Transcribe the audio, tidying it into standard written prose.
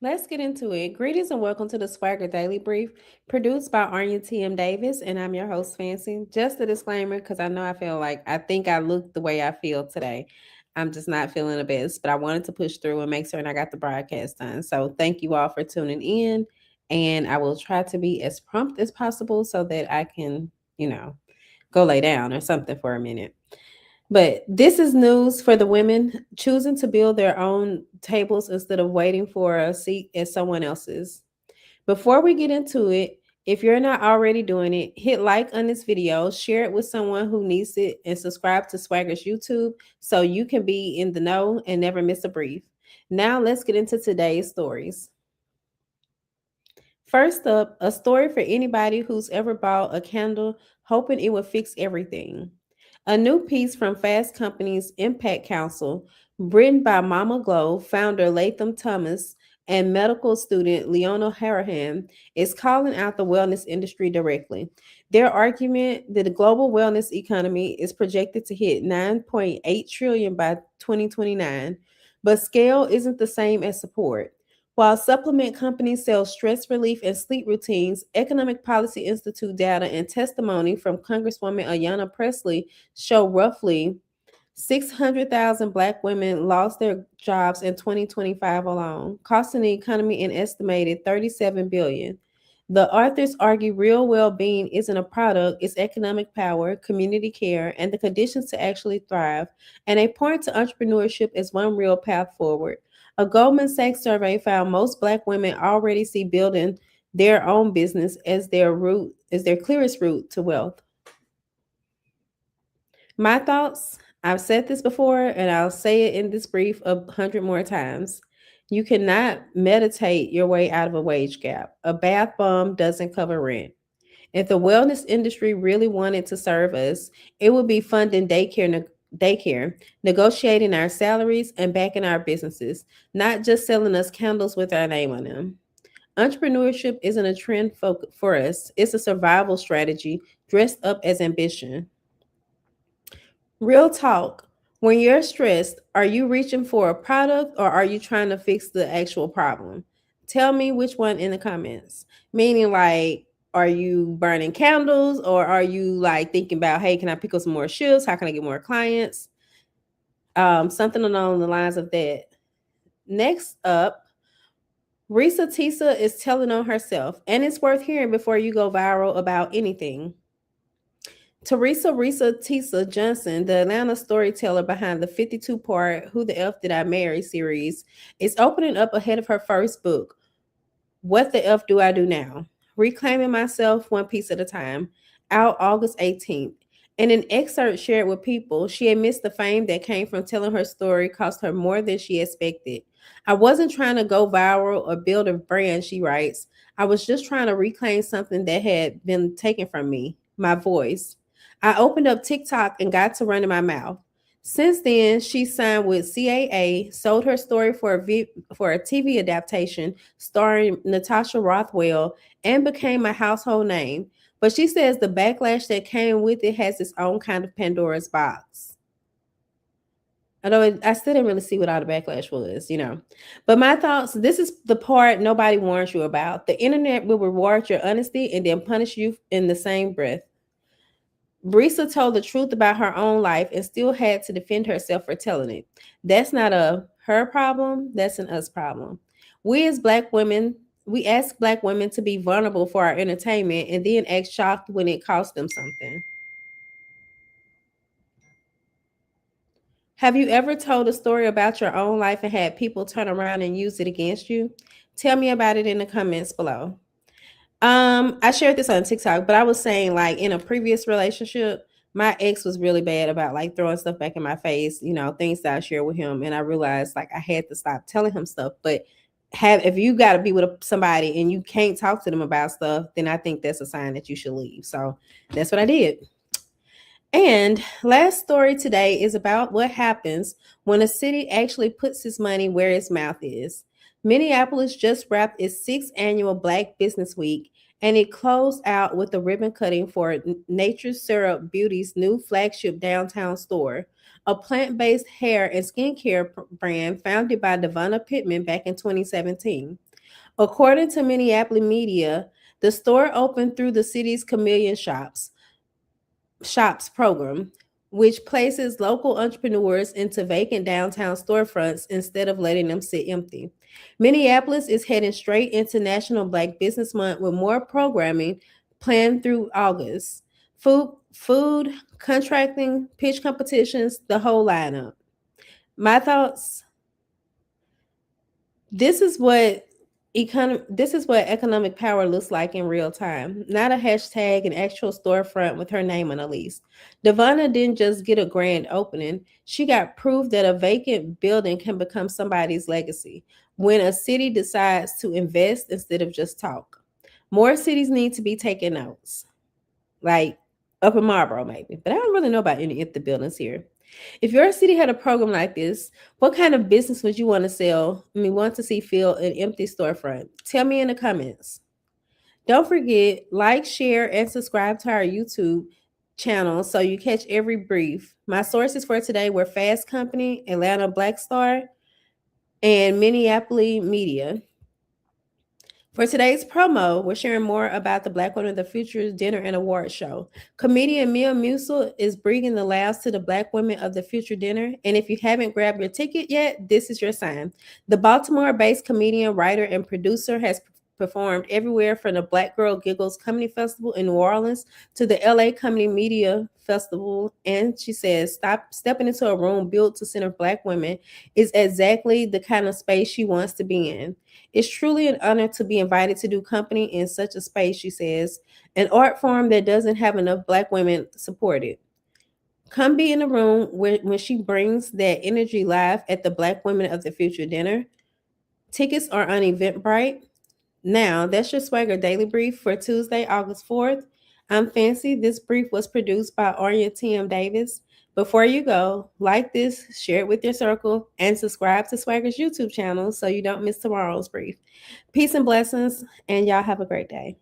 Let's get into it. Greetings and welcome to the SwagHer Daily Brief, produced by Arya T.M. Davis, and I'm your host, Fancy. Just a disclaimer, because I know I think I look the way I feel today. I'm just not feeling the best, but I wanted to push through and make certain I got the broadcast done. So thank you all for tuning in, and I will try to be as prompt as possible so that I can, you know, go lay down or something for a minute. But this is news for the women choosing to build their own tables instead of waiting for a seat at someone else's. Before we get into it, if you're not already doing it, hit like on this video, share it with someone who needs it, and subscribe to SwagHer's YouTube so you can be in the know and never miss a brief. Now let's get into today's stories. First up, a story for anybody who's ever bought a candle hoping it would fix everything. A new piece from Fast Company's Impact Council, written by Mama Glow founder Latham Thomas and medical student Leona Harahan, is calling out the wellness industry directly. Their argument that the global wellness economy is projected to hit 9.8 trillion by 2029, but scale isn't the same as support. While supplement companies sell stress relief and sleep routines, Economic Policy Institute data and testimony from Congresswoman Ayanna Pressley show roughly 600,000 Black women lost their jobs in 2025 alone, costing the economy an estimated $37 billion. The authors argue real well-being isn't a product, it's economic power, community care, and the conditions to actually thrive, and they point to entrepreneurship as one real path forward. A Goldman Sachs survey found most Black women already see building their own business as their clearest route to wealth. My thoughts, I've said this before and I'll say it in this brief 100 more times. You cannot meditate your way out of a wage gap. A bath bomb doesn't cover rent. If the wellness industry really wanted to serve us, it would be funding daycare, negotiating our salaries, and backing our businesses, not just selling us candles with our name on them. Entrepreneurship isn't a trend for us, it's a survival strategy dressed up as ambition. Real talk. When you're stressed, are you reaching for a product or are you trying to fix the actual problem? Tell me which one in the comments. Meaning, like, are you burning candles or are you like thinking about, hey, can I pick up some more shifts? How can I get more clients? Something along the lines of that. Next up, Risa Tisa is telling on herself, and it's worth hearing before you go viral about anything. Teresa Risa Tisa Johnson, the Atlanta storyteller behind the 52-part Who the F Did I Marry series, is opening up ahead of her first book, What the F Do I Do Now? Reclaiming Myself One Piece at a Time, out August 18th. In an excerpt shared with People, she admits the fame that came from telling her story cost her more than she expected. I wasn't trying to go viral or build a brand, she writes. I was just trying to reclaim something that had been taken from me, my voice. I opened up TikTok and got to running my mouth. Since then, she signed with CAA, sold her story for for a TV adaptation starring Natasha Rothwell, and became a household name. But she says the backlash that came with it has its own kind of Pandora's box. Although I still didn't really see what all the backlash was. But my thoughts, this is the part nobody warns you about. The internet will reward your honesty and then punish you in the same breath. Brisa told the truth about her own life and still had to defend herself for telling it. That's not a her problem, that's an us problem. We as Black women, we ask Black women to be vulnerable for our entertainment and then act shocked when it costs them something. Have you ever told a story about your own life and had people turn around and use it against you? Tell me about it in the comments below. I shared this on TikTok, but I was saying like in a previous relationship, my ex was really bad about like throwing stuff back in my face, things that I shared with him. And I realized like I had to stop telling him stuff. But if you got to be with somebody and you can't talk to them about stuff, then I think that's a sign that you should leave. So that's what I did. And last story today is about what happens when a city actually puts its money where its mouth is. Minneapolis just wrapped its sixth annual Black Business Week, and it closed out with a ribbon cutting for Nature Syrup Beauty's new flagship downtown store, a plant-based hair and skincare brand founded by Devonna Pittman back in 2017. According to Minneapolis media, the store opened through the city's Chameleon Shops program, which places local entrepreneurs into vacant downtown storefronts instead of letting them sit empty. Minneapolis is heading straight into National Black Business Month with more programming planned through August. Food, contracting, pitch competitions, the whole lineup. My thoughts, this is what this is what economic power looks like in real time. Not a hashtag, an actual storefront with her name on the lease. Devonna didn't just get a grand opening. She got proof that a vacant building can become somebody's legacy when a city decides to invest instead of just talk. More cities need to be taking notes. Like Upper Marlboro, maybe. But I don't really know about any of the buildings here. If your city had a program like this, what kind of business would you want to sell? Want to see fill an empty storefront? Tell me in the comments. Don't forget, like, share, and subscribe to our YouTube channel so you catch every brief. My sources for today were Fast Company, Atlanta Black Star, and Minneapolis Media. For today's promo, we're sharing more about the Black Women of the Future dinner and award show. Comedian Mia Musil is bringing the laughs to the Black Women of the Future dinner. And if you haven't grabbed your ticket yet, this is your sign. The Baltimore-based comedian, writer, and producer has performed everywhere from the Black Girl Giggles Comedy Festival in New Orleans to the LA Comedy Media Festival. And she says, stepping into a room built to center Black women is exactly the kind of space she wants to be in. It's truly an honor to be invited to do company in such a space, she says, an art form that doesn't have enough Black women supported. Come be in the room when she brings that energy live at the Black Women of the Future dinner. Tickets are on Eventbrite. Now, that's your SwagHer Daily Brief for Tuesday, August 4th. I'm Fancy. This brief was produced by Arya T.M. Davis. Before you go, like this, share it with your circle, and subscribe to SwagHer's YouTube channel so you don't miss tomorrow's brief. Peace and blessings, and y'all have a great day.